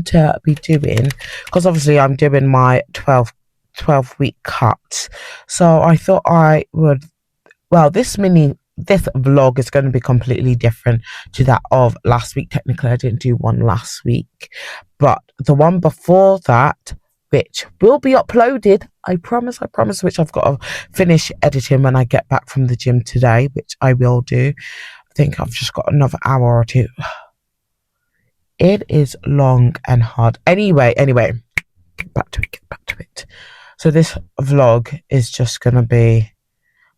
To be doing, because obviously I'm doing my 12-week cuts, so I thought I would, well, this vlog is going to be completely different to that of last week. Technically I didn't do one last week, but the one before that, which will be uploaded, I promise, which I've got to finish editing when I get back from the gym today, which I will do. I think I've just got another hour or two. It is long and hard. Anyway, get back to it. So this vlog is just going to be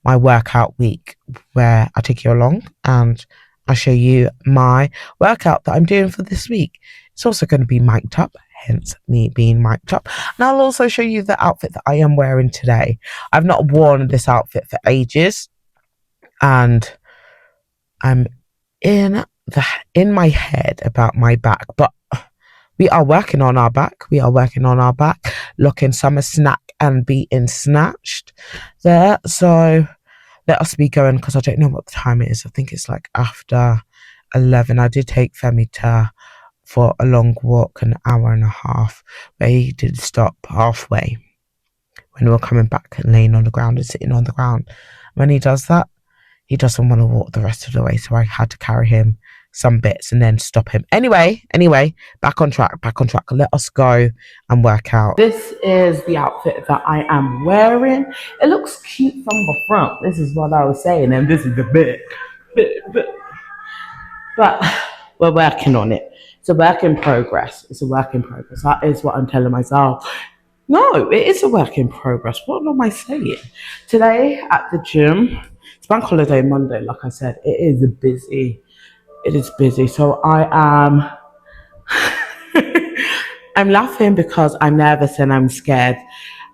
my workout week, where I take you along and I show you my workout that I'm doing for this week. It's also going to be mic'd up, hence me being mic'd up. And I'll also show you the outfit that I am wearing today. I've not worn this outfit for ages, and I'm in my head about my back, but we are working on our back. Looking summer snack and being snatched there. So let us be going, because I don't know what the time it is. I think it's like after 11. I did take Femi for a long walk, an hour and a half, where he did stop halfway when we were coming back and laying on the ground and sitting on the ground. When he does that, he doesn't want to walk the rest of the way, so I had to carry him some bits and then stop him. Anyway, back on track. Let us go and work out. This is the outfit that I am wearing. It looks cute from the front. This is what I was saying, and this is the bit. But we're working on it. It's a work in progress. That is what I'm telling myself. No, it is a work in progress. What am I saying? Today at the gym, it's Bank Holiday Monday, like I said. It is busy. So I am I'm laughing because I'm nervous and I'm scared.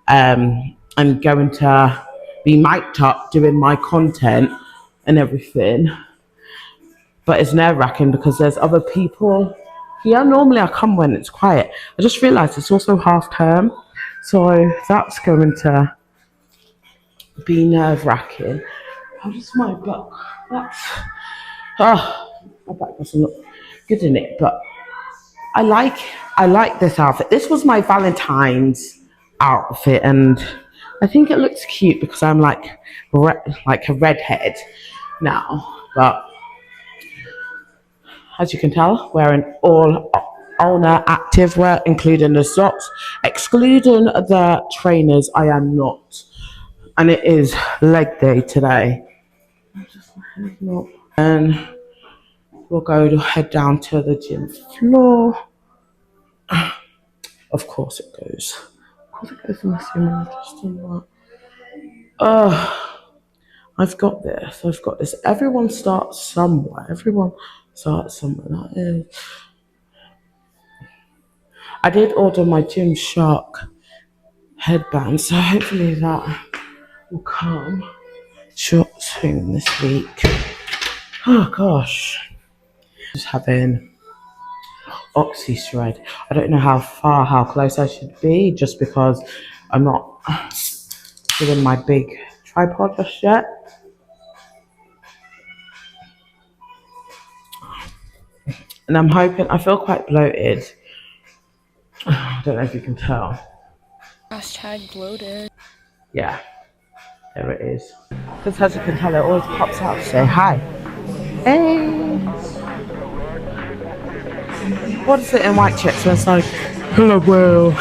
I'm going to be mic'd up doing my content and everything. But it's nerve-wracking because there's other people here. Normally I come when it's quiet. I just realised it's also half term. So that's going to be nerve-wracking. How does my back? My back doesn't look good in it, but I like this outfit. This was my Valentine's outfit, and I think it looks cute because I'm like a redhead now. But as you can tell, wearing all owner active wear, including the socks, excluding the trainers. I am not, and it is leg day today. And we'll go to head down to the gym floor. Of course it goes. In the same interest in that. I've got this. Everyone starts somewhere. That is. I did order my Gymshark headband, so hopefully that will come short soon this week. Oh gosh. Just having oxy shred. I don't know how close I should be, just because I'm not doing my big tripod just yet. And I'm hoping, I feel quite bloated. I don't know if you can tell. Hashtag bloated. Yeah, there it is. Because as you can tell, it always pops out to say hi. Hey! What is it in white chicks when it's like, hello world?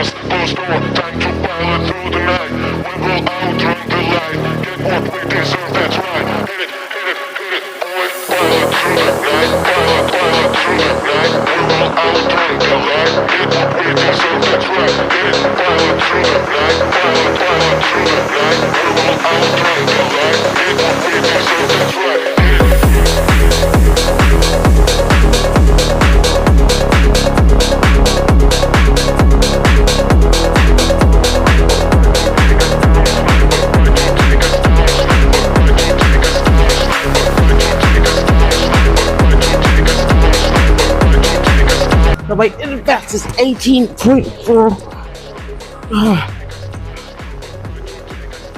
just close door. Time to pilot through the night. We will outrun the light. Get what we deserve, that's right. Hit it, hit it, hit it, boy. Pilot through the night. Pilot, pilot through the night. We will outrun the light. Get what we deserve, that's right. Hit it, pilot through the night. Pilot, pilot through the night. We will outrun the light. Get what we deserve, that's right. Hit it. The weight index is 18.4.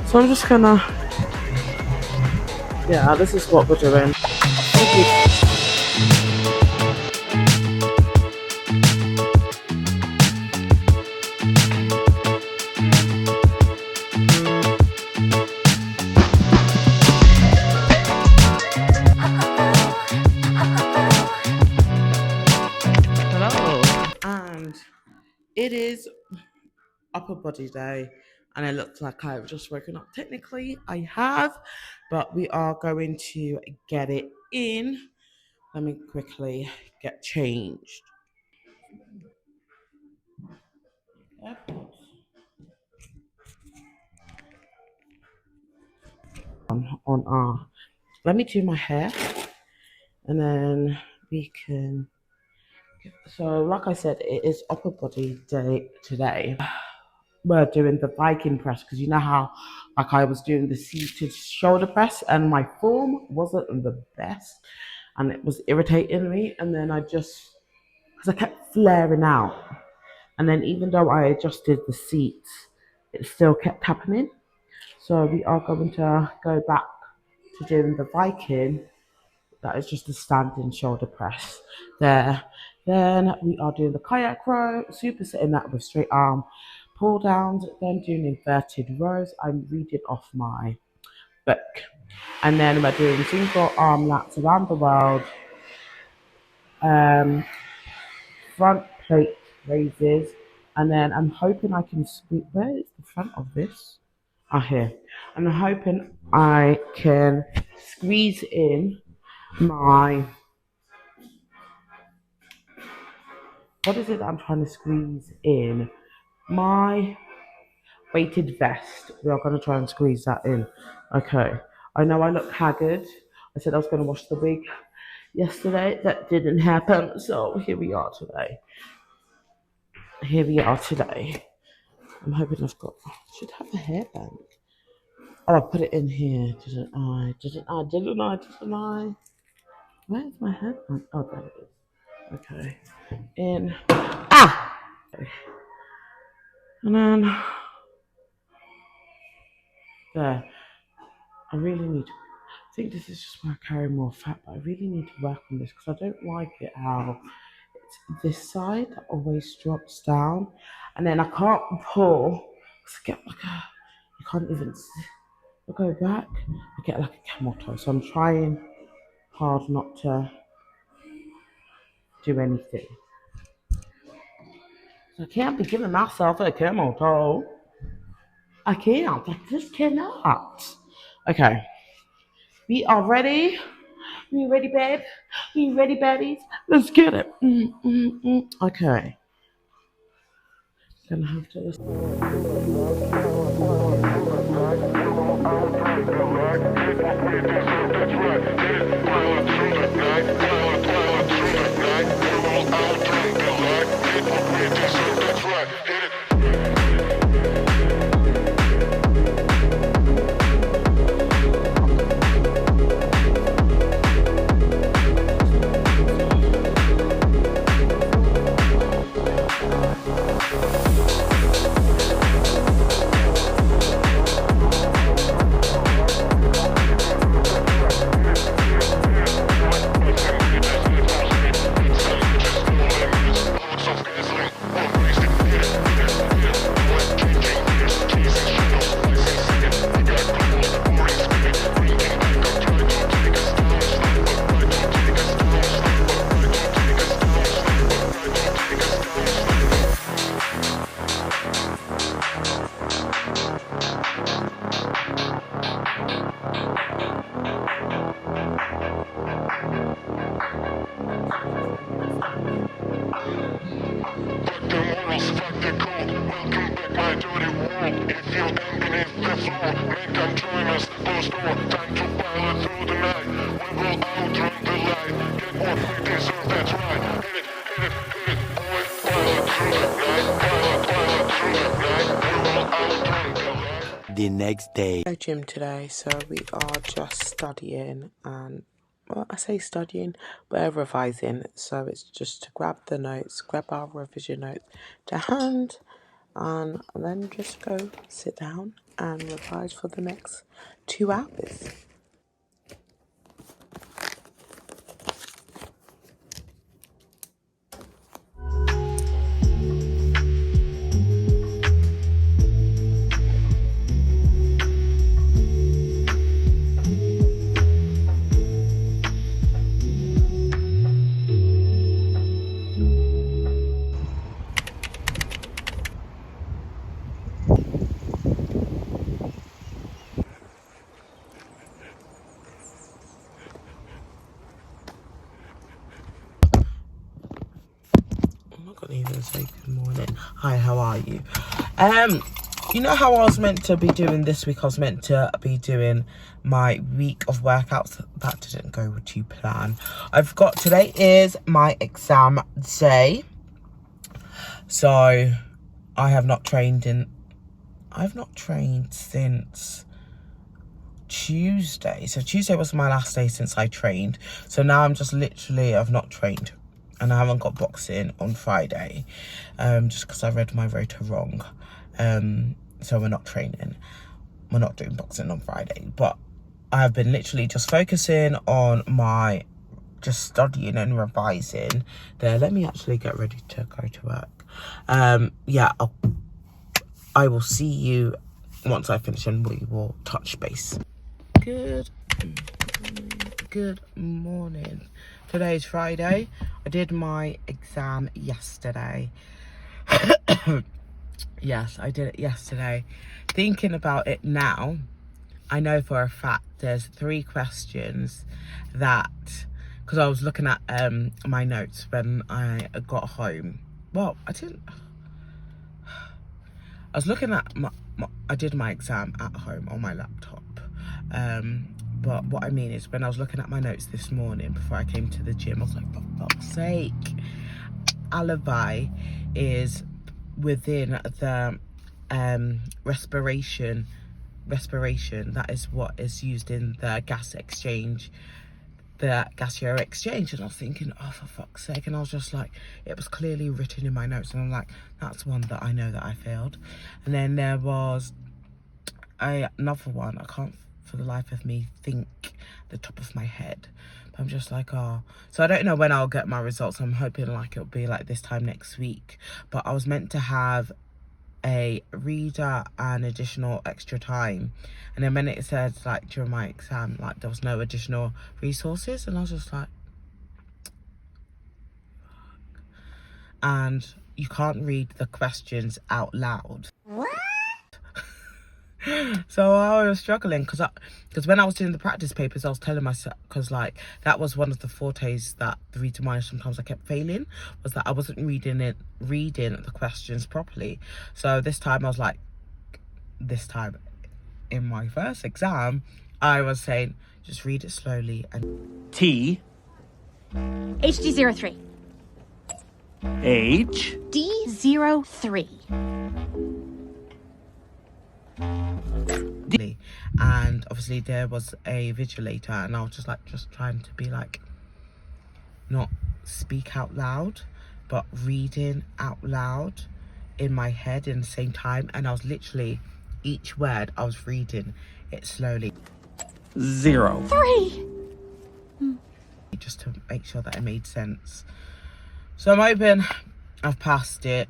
So I'm just gonna, yeah, this is what we're doing. Hello, and it is upper body day, and it looks like I've just woken up. Technically I have, but we are going to get it in. Let me quickly get changed. On our, let me do my hair and then we can, so like I said, it is upper body day today. We're doing the Viking press because you know how like I was doing the seated shoulder press and my form wasn't the best and it was irritating me, and then I just, because I kept flaring out, and then even though I adjusted the seats it still kept happening. So we are going to go back to doing the Viking. That is just a standing shoulder press there. Then we are doing the kayak row, supersetting that with straight arm pull downs, then doing inverted rows. I'm reading off my book. And then we're doing single arm laps around the world, front plate raises, and then I'm hoping I can squeeze, where is the front of this? Ah, here. I'm hoping I can squeeze in my, what is it that I'm trying to squeeze in? My weighted vest. We are going to try and squeeze that in. Okay. I know I look haggard. I said I was going to wash the wig yesterday. That didn't happen. So here we are today. Here we are today. I'm hoping I've got, I should have a hairband. Oh, I put it in here, didn't I? Didn't I? Where's my headband? Oh, there it is. Okay. In. Ah! Okay. And then, there. I really need, I think this is just where I carry more fat, but I really need to work on this because I don't like it how it's this side that always drops down. And then I can't pull. I get like a, you can't even see. I go back, I get like a camel toe. So I'm trying hard not to do anything. So I can't be giving myself a camel toe. I can't. I just cannot. Okay. We are ready. We ready, babe? We ready, baddies? Let's get it. Okay. Gonna have to. the next day. No gym today, so we are just studying, and well, I say studying, we're revising. So it's just to grab the notes, grab our revision notes to hand, and then just go sit down and revise for the next 2 hours. I'm not gonna even say good morning. Hi, how are you? You know how I was meant to be doing this week? I was meant to be doing my week of workouts. That didn't go to plan. Today is my exam day. So I've not trained since Tuesday. So Tuesday was my last day since I trained. So now I'm just literally, I've not trained. And I haven't got boxing on Friday. Just because I read my rota wrong. So we're not training. We're not doing boxing on Friday. But I've been literally just focusing on just studying and revising. There, let me actually get ready to go to work. Yeah, I will see you once I finish and we will touch base. Good morning. Today is Friday. I did my exam yesterday. Yes, I did it yesterday. Thinking about it now, I know for a fact there's 3 questions that, because I was looking at my notes when I got home. Well, I was looking at I did my exam at home on my laptop. But what I mean is, when I was looking at my notes this morning before I came to the gym, I was like, for fuck's sake. Alibi is within the respiration. That is what is used in the gas exchange, the gaseous exchange. And I was thinking, oh, for fuck's sake. And I was just like, it was clearly written in my notes. And I'm like, that's one that I know that I failed. And then there was another one. I can't for the life of me think the top of my head. But I'm just like, oh. So I don't know when I'll get my results. I'm hoping like it'll be like this time next week. But I was meant to have a reader and additional extra time, and then when it said like during my exam like there was no additional resources, and I was just like, and you can't read the questions out loud. What? So I was struggling because when I was doing the practice papers, I was telling myself, because like that was one of the fortes that the reading why sometimes I kept failing, was that I wasn't reading the questions properly. So this time in my first exam, I was saying just read it slowly and T HD03. H D03. and obviously there was a vigilator, and I was just trying to be like, not speak out loud but reading out loud in my head in the same time, and I was literally each word I was reading it slowly. 0 3. Just to make sure that it made sense. So I'm hoping I've passed it.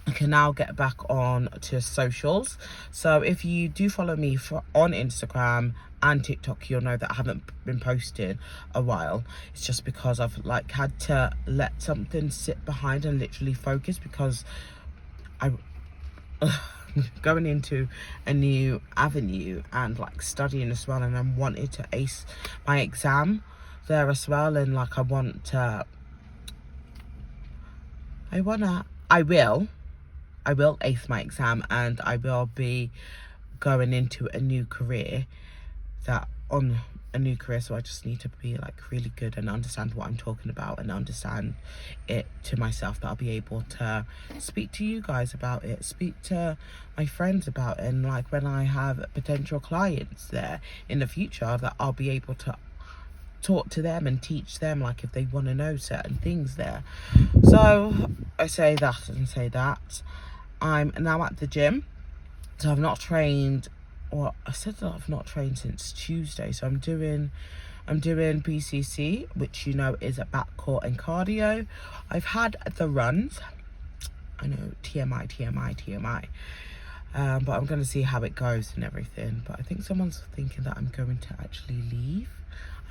I can now get back on to socials. So if you do follow me on Instagram and TikTok, you'll know that I haven't been posting a while. It's just because I've like had to let something sit behind and literally focus, because I'm going into a new avenue and like studying as well, and I wanted to ace my exam there as well, and like I will ace my exam, and I will be going into a new career that on a new career, so I just need to be like really good and understand what I'm talking about and understand it to myself, that I'll be able to speak to you guys about it, speak to my friends about it, and like when I have potential clients there in the future, that I'll be able to talk to them and teach them, like if they want to know certain things there. So I say that and say that I'm now at the gym. So I've not trained, or I said that I've not trained since Tuesday. So I'm doing BCC, which you know is a back core and cardio. I've had the runs. I know, TMI. But I'm going to see how it goes and everything. But I think someone's thinking that I'm going to actually leave.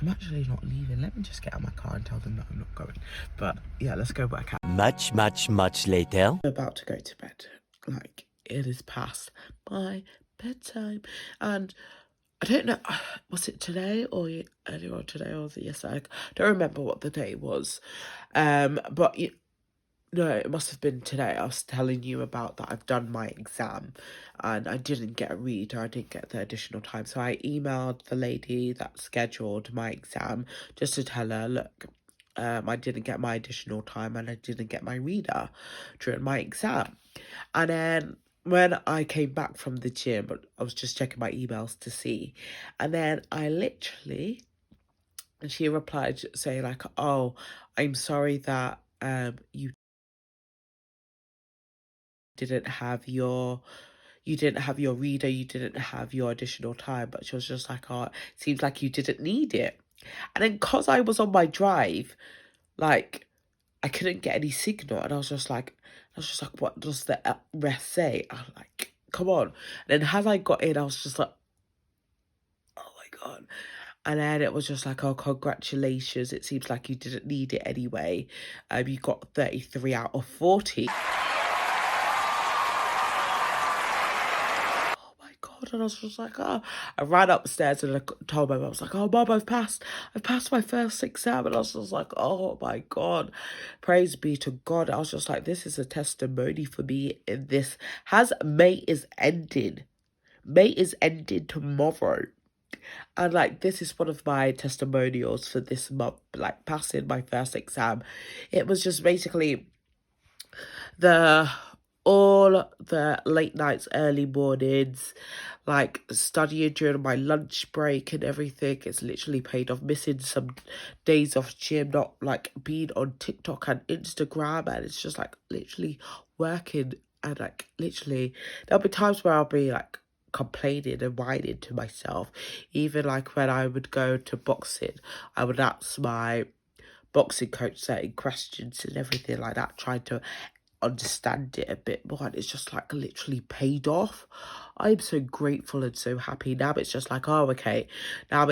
I'm actually not leaving. Let me just get out of my car and tell them that I'm not going. But yeah, let's go work out. Much later. I'm about to go to bed. Like, it is past my bedtime. And I don't know, was it today or earlier on today, or was it yesterday? I don't remember what the day was. But no, it must have been today. I was telling you about that I've done my exam and I didn't get a reader. I didn't get the additional time. So I emailed the lady that scheduled my exam just to tell her, look, I didn't get my additional time and I didn't get my reader during my exam. And then when I came back from the gym, I was just checking my emails to see. And then and she replied saying like, oh, I'm sorry that you didn't have your reader, you didn't have your additional time. But she was just like, oh, it seems like you didn't need it. And then because I was on my drive, like, I couldn't get any signal, and I was just like, what does the rest say? I'm like, come on. And then as I got in, I was just like, oh my God. And then it was just like, oh, congratulations, it seems like you didn't need it anyway. You got 33 out of 40. And I was just like, oh, I ran upstairs and I told my mum, I was like, oh, Mum, I've passed my first exam. And I was just like, oh my God, praise be to God. I was just like, this is a testimony for me in this. May is ending tomorrow. And like, this is one of my testimonials for this month, like passing my first exam. It was just basically all the late nights, early mornings, like studying during my lunch break and everything. It's literally paid off. Missing some days off gym, not like being on TikTok and Instagram, and it's just like literally working. And like literally there'll be times where I'll be like complaining and whining to myself. Even like when I would go to boxing, I would ask my boxing coach certain questions and everything like that, trying to understand it a bit more, and it's just like literally paid off. I'm so grateful and so happy. Now it's just like, oh, okay, now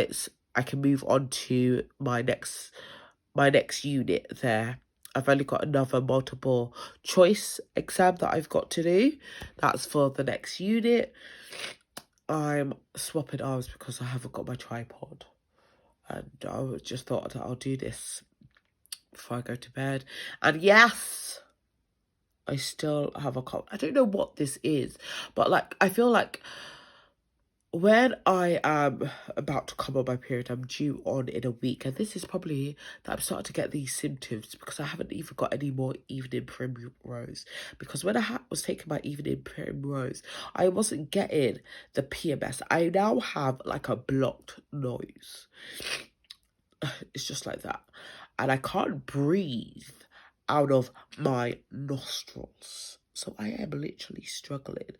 I can move on to my next unit there. I've only got another multiple choice exam that I've got to do. That's for the next unit. I'm swapping arms because I haven't got my tripod, and I just thought that I'll do this before I go to bed. And yes, I still have a cough. I don't know what this is, but like, I feel like when I am about to come on my period, I'm due on in a week, and this is probably that I'm starting to get these symptoms because I haven't even got any more evening primrose. Because when I was taking my evening primrose, I wasn't getting the PMS. I now have like a blocked nose. It's just like that, and I can't breathe out of my nostrils. So I am literally struggling.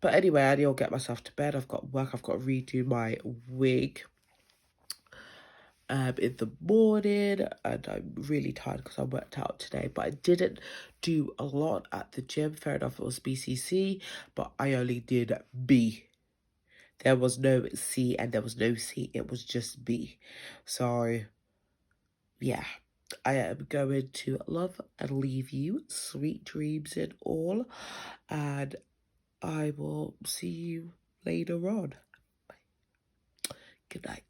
But anyway, I need to get myself to bed. I've got work. I've got to redo my wig in the morning. And I'm really tired because I worked out today. But I didn't do a lot at the gym. Fair enough, it was BCC. But I only did B. There was no C and there was no C. It was just B. So, yeah. I am going to love and leave you. Sweet dreams and all. And I will see you later on. Bye. Good night.